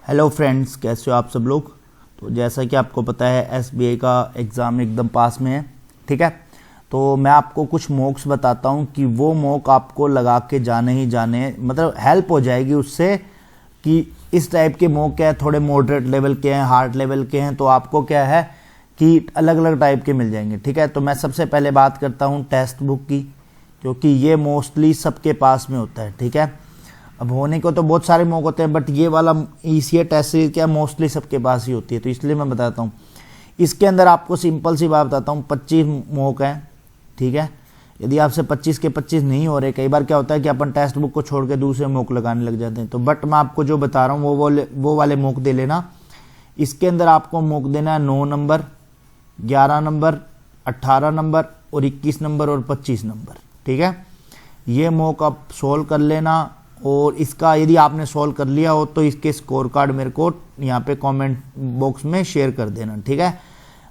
Hello friends, कैसे हो आप सब लोग। तो जैसा कि आपको पता है एसबीआई का एग्ज़ाम एकदम पास में है। ठीक है, तो मैं आपको कुछ मॉक्स बताता हूं कि वो मॉक आपको लगा के जाने ही जाने हैं, मतलब हेल्प हो जाएगी उससे कि इस टाइप के मॉक क्या है, थोड़े मॉडरेट लेवल के हैं, हार्ड लेवल के हैं, तो आपको क्या है कि अलग अलग टाइप के मिल जाएंगे। ठीक है, तो मैं सबसे पहले बात करता हूँ टेक्स्ट बुक की, क्योंकि ये मोस्टली सबके पास में होता है। ठीक है, अब होने को तो बहुत सारे मॉक होते हैं, बट ये वाला ईसीए टेस्ट सीरीज क्या मोस्टली सबके पास ही होती है, तो इसलिए मैं बताता हूँ। इसके अंदर आपको सिंपल सी बात बताता हूँ, 25 मॉक हैं। ठीक है, यदि आपसे 25 के 25 नहीं हो रहे, कई बार क्या होता है कि अपन टेक्स्ट बुक को छोड़ के दूसरे मॉक लगाने लग जाते हैं, तो बट मैं आपको जो बता रहा हूँ वो वाले मॉक दे लेना। इसके अंदर आपको मॉक देना है 9 नंबर, 11 नंबर, 18 नंबर और 21 नंबर और 25 नंबर। ठीक है, ये मॉक आप सोल्व कर लेना, और इसका यदि आपने सॉल्व कर लिया हो तो इसके स्कोर कार्ड मेरे को यहाँ पे कमेंट बॉक्स में शेयर कर देना। ठीक है,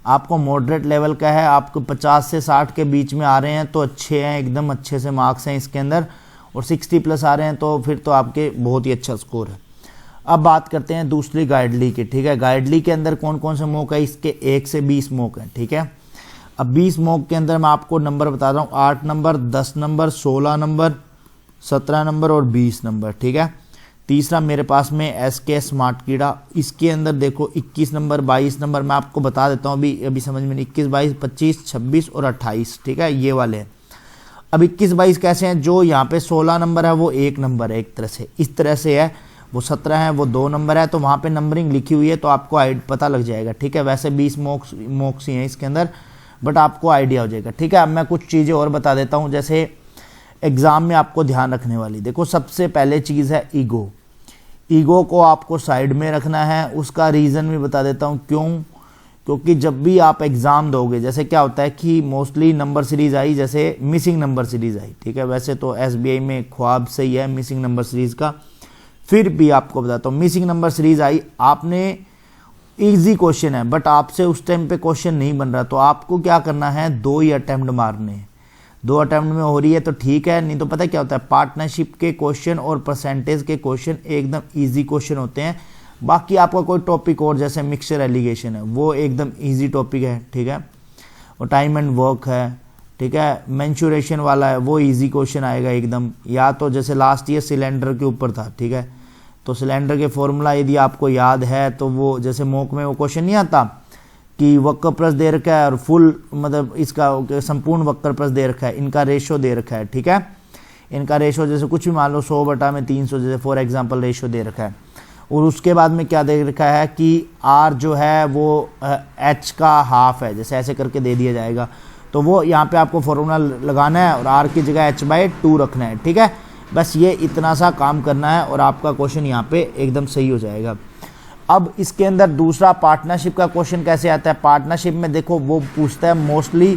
आपको मॉडरेट लेवल का है, आपको 50 से 60 के बीच में आ रहे हैं तो अच्छे हैं, एकदम अच्छे से मार्क्स हैं इसके अंदर, और 60 प्लस आ रहे हैं तो फिर तो आपके बहुत ही अच्छा स्कोर है। अब बात करते हैं दूसरी गाइडली की। ठीक है, गाइडली के अंदर कौन कौन से मॉक है, इसके 1 से 20 मॉक हैं। ठीक है, अब 20 मॉक के अंदर मैं आपको नंबर बता रहा हूँ, 8 नंबर, 10 नंबर, 16 नंबर, 17 नंबर और 20 नंबर। ठीक है, तीसरा मेरे पास में एसके स्मार्ट कीड़ा, इसके अंदर देखो 21 नंबर, 22 नंबर, मैं आपको बता देता हूँ अभी समझ में नहीं, 21, 22, 25, 26 और 28। ठीक है, ये वाले हैं। अब 21, 22 कैसे हैं, जो यहाँ पे 16 नंबर है वो 1 नंबर है, एक तरह से इस तरह से है, वो 17 है वो 2 नंबर है, तो वहाँ पे नंबरिंग लिखी हुई है तो आपको पता लग जाएगा। ठीक है, वैसे 20 मॉक्स ही हैं इसके अंदर, बट आपको आइडिया हो जाएगा। ठीक है, अब मैं कुछ चीज़ें और बता देता हूँ, जैसे एग्ज़ाम में आपको ध्यान रखने वाली, देखो सबसे पहले चीज़ है ईगो। ईगो को आपको साइड में रखना है, उसका रीज़न भी बता देता हूँ क्यों। क्योंकि जब भी आप एग्ज़ाम दोगे, जैसे क्या होता है कि मोस्टली नंबर सीरीज़ आई, जैसे मिसिंग नंबर सीरीज़ आई। ठीक है, वैसे तो एसबीआई में ख्वाब सही है मिसिंग नंबर सीरीज़ का, फिर भी आपको बताता हूँ, मिसिंग नंबर सीरीज़ आई, आपने ईजी क्वेश्चन है बट आपसे उस टाइम पे क्वेश्चन नहीं बन रहा, तो आपको क्या करना है, 2 ही अटैम्प्ट मारने हैं। 2 अटैम्प्ट में हो रही है तो ठीक है, नहीं तो पता क्या होता है, पार्टनरशिप के क्वेश्चन और परसेंटेज के क्वेश्चन एकदम इजी क्वेश्चन होते हैं। बाकी आपका कोई टॉपिक और जैसे मिक्सचर एलिगेशन है वो एकदम इजी टॉपिक है। ठीक है, और टाइम एंड वर्क है। ठीक है, मेंसुरेशन वाला है वो इजी क्वेश्चन आएगा एकदम, या तो जैसे लास्ट ईयर सिलेंडर के ऊपर था। ठीक है, तो सिलेंडर के फॉर्मूला यदि आपको याद है तो वो जैसे मॉक में वो क्वेश्चन नहीं आता कि वक्र प्रस्थ दे रखा है और फुल मतलब इसका संपूर्ण वक्र प्रस्थ दे रखा है, इनका रेशो दे रखा है। ठीक है, इनका रेशो जैसे कुछ भी मान लो 100/300 जैसे फॉर एग्जांपल रेशो दे रखा है, और उसके बाद में क्या दे रखा है कि आर जो है वो एच का हाफ है, जैसे ऐसे करके दे दिया जाएगा, तो वो यहाँ पे आपको फॉर्मूला लगाना है और आर की जगह h/2 रखना है। ठीक है, बस ये इतना सा काम करना है और आपका क्वेश्चन यहाँ पे एकदम सही हो जाएगा। अब इसके अंदर दूसरा पार्टनरशिप का क्वेश्चन कैसे आता है, पार्टनरशिप में देखो वो पूछता है मोस्टली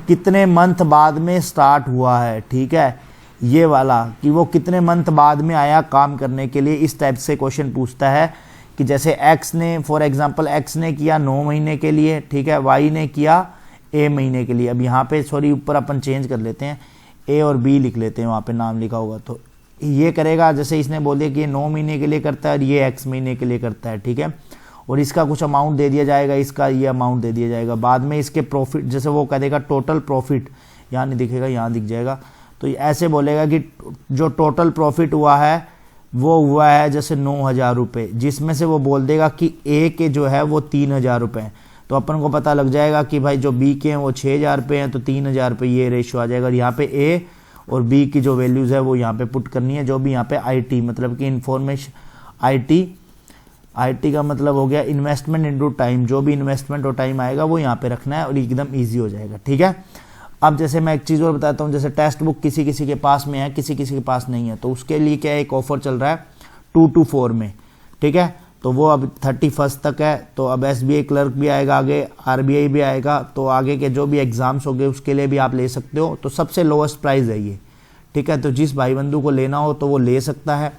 कितने मंथ बाद में स्टार्ट हुआ है। ठीक है, ये वाला कि वो कितने मंथ बाद में आया काम करने के लिए, इस टाइप से क्वेश्चन पूछता है कि जैसे एक्स ने फॉर एग्जांपल एक्स ने किया 9 महीने के लिए, ठीक है, वाई ने किया ए महीने के लिए। अब यहाँ पे सॉरी ऊपर अपन चेंज कर लेते हैं, ए और बी लिख लेते हैं, वहाँ पे नाम लिखा होगा, तो ये करेगा जैसे इसने बोल दिया कि ये 9 महीने के लिए करता है और ये एक्स महीने के लिए करता है। ठीक है, और इसका कुछ अमाउंट दे दिया जाएगा, इसका ये अमाउंट दे दिया जाएगा, बाद में इसके प्रॉफिट जैसे वो कह देगा टोटल प्रॉफिट, यहाँ नहीं दिखेगा यहाँ दिख जाएगा, तो ऐसे बोलेगा कि जो टोटल प्रॉफिट हुआ है वो हुआ है जैसे 9,000 रुपये, जिसमें से वो बोल देगा कि ए के जो है वो 3,000 रुपये हैं, तो अपन को पता लग जाएगा कि भाई जो बी के हैं वो 6,000 रुपये हैं, तो 3,000 रुपये ये रेशो आ जाएगा। और यहाँ पे ए और बी की जो वैल्यूज़ है वो यहाँ पे पुट करनी है, जो भी यहाँ पे आईटी मतलब कि इंफॉर्मेशन आईटी का मतलब हो गया इन्वेस्टमेंट इनटू टाइम, जो भी इन्वेस्टमेंट और टाइम आएगा वो यहाँ पे रखना है और एकदम ईजी हो जाएगा। ठीक है, अब जैसे मैं एक चीज़ और बताता हूँ, जैसे टेक्स्ट बुक किसी किसी के पास में है, किसी किसी के पास नहीं है, तो उसके लिए क्या एक ऑफर चल रहा है 2 to 4 में। ठीक है, तो वो अब 31 तक है, तो अब एसबीआई क्लर्क भी आएगा आगे, आरबीआई भी आएगा, तो आगे के जो भी एग्जाम्स होंगे उसके लिए भी आप ले सकते हो, तो सबसे लोएस्ट प्राइस है ये। ठीक है, तो जिस भाई बंधु को लेना हो तो वो ले सकता है,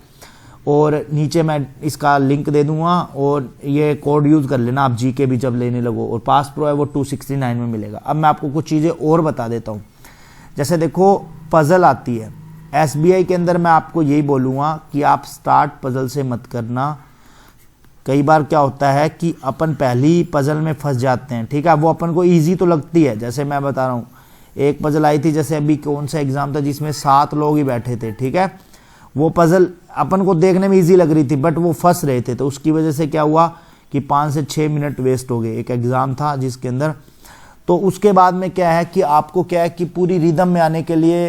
और नीचे मैं इसका लिंक दे दूंगा, और ये कोड यूज़ कर लेना आप जीके भी जब लेने लगो, और पास प्रो है वो 269 में मिलेगा। अब मैं आपको कुछ चीज़ें और बता देता हूँ, जैसे देखो पजल आती है एसबीआई के अंदर, मैं आपको यही बोलूँगा कि आप स्टार्ट पजल से मत करना, कई बार क्या होता है कि अपन पहली पजल में फंस जाते हैं, ठीक है। वो अपन को इजी तो लगती है, जैसे मैं बता रहा हूँ, एक पजल आई थी, जैसे अभी कौन सा एग्जाम था जिसमें 7 लोग ही बैठे थे, ठीक है। वो पजल अपन को देखने में इजी लग रही थी, बट वो फंस रहे थे, तो उसकी वजह से क्या हुआ कि 5 से 6 मिनट वेस्ट हो गए। एक एग्जाम था जिसके अंदर, तो उसके बाद में क्या है कि आपको क्या है कि पूरी रिदम में आने के लिए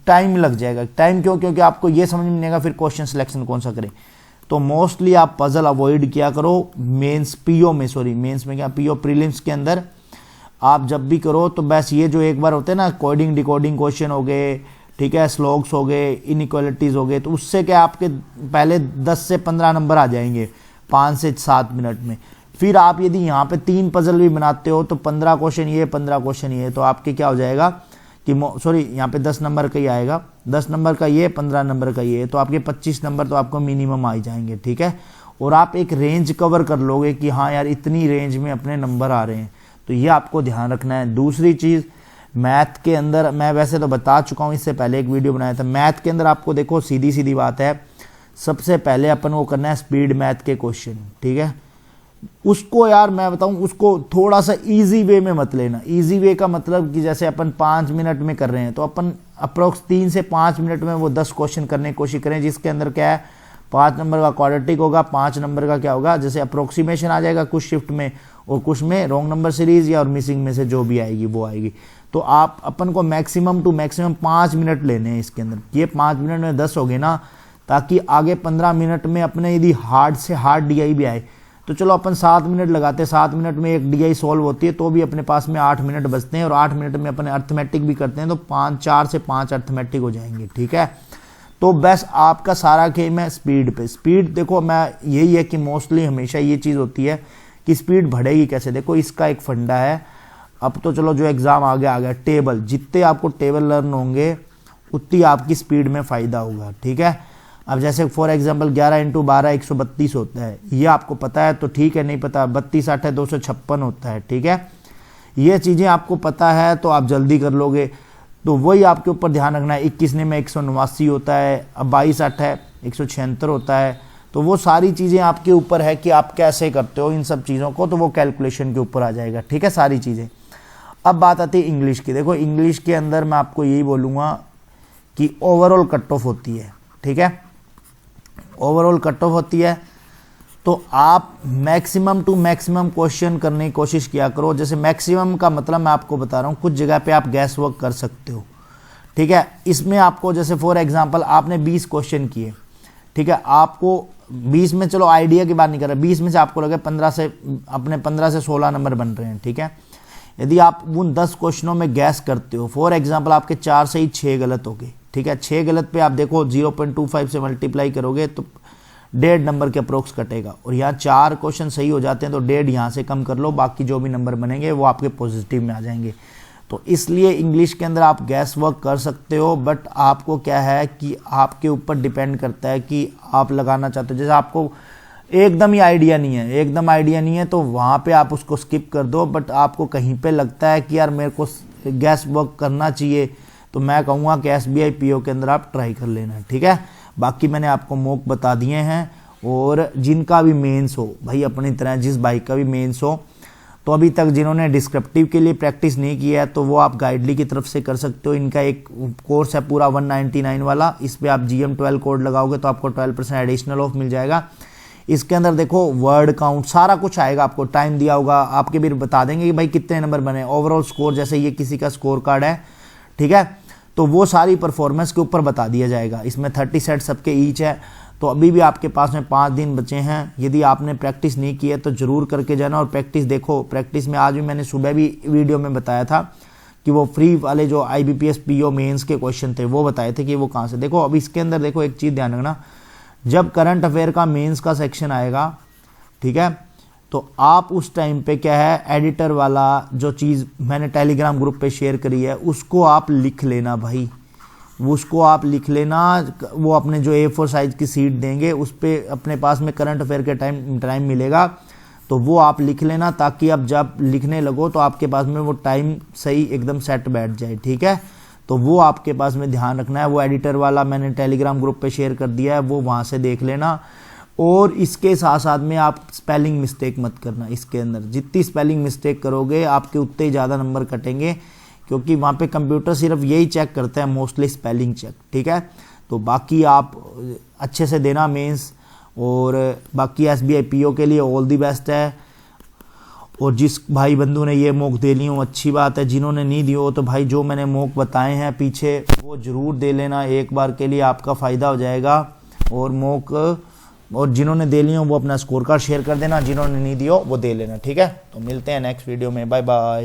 टाइम लग जाएगा। टाइम क्यों? क्योंकि आपको ये समझ में नहीं आएगा फिर क्वेश्चन सिलेक्शन कौन सा करें। तो मोस्टली आप पजल अवॉइड किया करो मेंस में क्या, पीओ प्रीलिम्स के अंदर आप जब भी करो तो बस ये जो एक बार होते हैं ना, कोडिंग डिकोडिंग क्वेश्चन हो गए, ठीक है, स्लोग्स हो गए, इनइक्वालिटीज हो गए, तो उससे क्या आपके पहले 10 से 15 नंबर आ जाएंगे 5 से 7 मिनट में। फिर आप यदि यहाँ पे 3 पजल भी बनाते हो तो 15 क्वेश्चन ये 15 क्वेश्चन ये, तो आपके क्या हो जाएगा कि यहाँ पे 10 नंबर का ही आएगा, 10 नंबर का ये, 15 नंबर का ये, तो आपके 25 नंबर तो आपको मिनिमम आ ही जाएंगे, ठीक है। और आप एक रेंज कवर कर लोगे कि हाँ यार इतनी रेंज में अपने नंबर आ रहे हैं, तो ये आपको ध्यान रखना है। दूसरी चीज़, मैथ के अंदर मैं वैसे तो बता चुका हूँ, इससे पहले एक वीडियो बनाया था। मैथ के अंदर आपको देखो सीधी सीधी बात है, सबसे पहले अपन को करना है स्पीड मैथ के क्वेश्चन, ठीक है। उसको यार मैं बताऊं, उसको थोड़ा सा इजी वे में मत लेना। इजी वे का मतलब कि जैसे अपन 5 मिनट में कर रहे हैं तो अपन अप्रोक्स 3 से 5 मिनट में वो 10 क्वेश्चन करने की कोशिश करें, जिसके अंदर क्या है 5 नंबर का क्वाड्रेटिक होगा, 5 नंबर का क्या होगा, जैसे अप्रोक्सीमेशन आ जाएगा कुछ शिफ्ट में, और कुछ में रॉन्ग नंबर सीरीज या और मिसिंग में से जो भी आएगी वो आएगी। तो आप अपन को मैक्सिमम टू मैक्सिमम 5 मिनट लेने हैं इसके अंदर। ये 5 मिनट में 10 हो गए ना, ताकि आगे 15 मिनट में अपने यदि हार्ड से हार्ड डीआई भी आए तो चलो अपन 7 मिनट लगाते, 7 मिनट में एक डीआई सॉल्व होती है, तो भी अपने पास में 8 मिनट बचते हैं, और 8 मिनट में अपन अर्थमेटिक भी करते हैं, तो 4 से 5 अर्थमेटिक हो जाएंगे, ठीक है। तो बस आपका सारा गेम है स्पीड पे। स्पीड देखो, मैं यही है कि मोस्टली हमेशा ये चीज़ होती है कि स्पीड बढ़ेगी कैसे। देखो इसका एक फंडा है, अब तो चलो जो एग्ज़ाम आ गया, टेबल, जितने आपको टेबल लर्न होंगे उतनी आपकी स्पीड में फ़ायदा होगा, ठीक है। अब जैसे फॉर एग्जांपल 11 × 12 132 होता है, ये आपको पता है तो ठीक है, नहीं पता 32 8 है 256 होता है, ठीक है। ये चीज़ें आपको पता है तो आप जल्दी कर लोगे, तो वही आपके ऊपर ध्यान रखना है। 21 में 189 होता है, अब 22 8 है 176 होता है, तो वो सारी चीज़ें आपके ऊपर है कि आप कैसे करते हो इन सब चीज़ों को, तो वो कैलकुलेशन के ऊपर आ जाएगा, ठीक है, सारी चीज़ें। अब बात आती है इंग्लिश की। देखो इंग्लिश के अंदर मैं आपको यही बोलूँगा कि ओवरऑल कट ऑफ होती है, ठीक है, ओवरऑल कट ऑफ होती है, तो आप मैक्सिमम टू मैक्सिमम क्वेश्चन करने की कोशिश किया करो। जैसे मैक्सिमम का मतलब मैं आपको बता रहा हूँ, कुछ जगह पे आप गैस वर्क कर सकते हो, ठीक है। इसमें आपको जैसे फॉर एग्जांपल आपने 20 क्वेश्चन किए, ठीक है, आपको 20 में, चलो आइडिया की बात नहीं कर रहे, 20 में से आपको लगे 15 से 16 नंबर बन रहे हैं, ठीक है। यदि आप उन 10 क्वेश्चनों में गैस करते हो, फॉर एग्जांपल आपके 4 से ही 6 गलत हो गए, ठीक है, 6 गलत पे आप देखो 0.25 से मल्टीप्लाई करोगे तो 1.5 नंबर के अप्रोक्स कटेगा, और यहाँ 4 क्वेश्चन सही हो जाते हैं तो 1.5 यहाँ से कम कर लो, बाकी जो भी नंबर बनेंगे वो आपके पॉजिटिव में आ जाएंगे। तो इसलिए इंग्लिश के अंदर आप गैस वर्क कर सकते हो, बट आपको क्या है कि आपके ऊपर डिपेंड करता है कि आप लगाना चाहते हो। जैसे आपको एकदम ही आइडिया नहीं है तो वहाँ पे आप उसको स्किप कर दो, बट आपको कहीं पे लगता है कि यार मेरे को गैस वर्क करना चाहिए, तो मैं कहूँगा कि SBI PO के अंदर आप ट्राई कर लेना, ठीक है। बाकी मैंने आपको मॉक बता दिए हैं, और जिनका भी मेंस हो भाई अपनी तरह, जिस भाई का भी मेंस हो, तो अभी तक जिन्होंने डिस्क्रिप्टिव के लिए प्रैक्टिस नहीं किया है तो वो आप गाइडली की तरफ से कर सकते हो। इनका एक कोर्स है पूरा 199 वाला, इस पर आप GM12 कोड लगाओगे तो आपको 12% एडिशनल ऑफ मिल जाएगा। इसके अंदर देखो वर्ड काउंट सारा कुछ आएगा, आपको टाइम दिया होगा, आपके भी बता देंगे कि भाई कितने नंबर बने, ओवरऑल स्कोर, जैसे ये किसी का स्कोर कार्ड है, ठीक है, तो वो सारी परफॉर्मेंस के ऊपर बता दिया जाएगा। इसमें 30 सेट सबके ईच है, तो अभी भी आपके पास में 5 दिन बचे हैं। यदि आपने प्रैक्टिस नहीं की है तो ज़रूर करके जाना, और प्रैक्टिस देखो, प्रैक्टिस में आज भी मैंने सुबह भी वीडियो में बताया था कि वो फ्री वाले जो IBPS PO मेंस के क्वेश्चन थे वो बताए थे कि वो कहाँ से। देखो अब इसके अंदर देखो एक चीज़ ध्यान रखना, जब करंट अफेयर का मेंस का सेक्शन आएगा, ठीक है, तो आप उस टाइम पे क्या है, एडिटर वाला जो चीज़ मैंने टेलीग्राम ग्रुप पे शेयर करी है उसको आप लिख लेना भाई, उसको आप लिख लेना। वो अपने जो A4 साइज की सीट देंगे उस पर अपने पास में करंट अफेयर के टाइम मिलेगा, तो वो आप लिख लेना, ताकि अब जब लिखने लगो तो आपके पास में वो टाइम सही एकदम सेट बैठ जाए, ठीक है। तो वो आपके पास में ध्यान रखना है। वो एडिटर वाला मैंने टेलीग्राम ग्रुप पे शेयर कर दिया है, वो वहाँ से देख लेना। और इसके साथ साथ में आप स्पेलिंग मिस्टेक मत करना। इसके अंदर जितनी स्पेलिंग मिस्टेक करोगे आपके उतने ही ज़्यादा नंबर कटेंगे, क्योंकि वहाँ पे कंप्यूटर सिर्फ यही चेक करता है, मोस्टली स्पेलिंग चेक। ठीक है, तो बाकी आप अच्छे से देना मेंस, और बाकी SBI PO के लिए ऑल दी बेस्ट है। और जिस भाई बंधु ने ये मॉक दे ली हो अच्छी बात है, जिन्होंने नहीं दी हो तो भाई जो मैंने मॉक बताए हैं पीछे वो ज़रूर दे लेना, एक बार के लिए आपका फ़ायदा हो जाएगा। और मॉक, और जिन्होंने दे ली हो वो अपना स्कोर कार्ड शेयर कर देना, जिन्होंने नहीं दिया वो दे लेना। ठीक है, तो मिलते हैं नेक्स्ट वीडियो में, बाय बाय।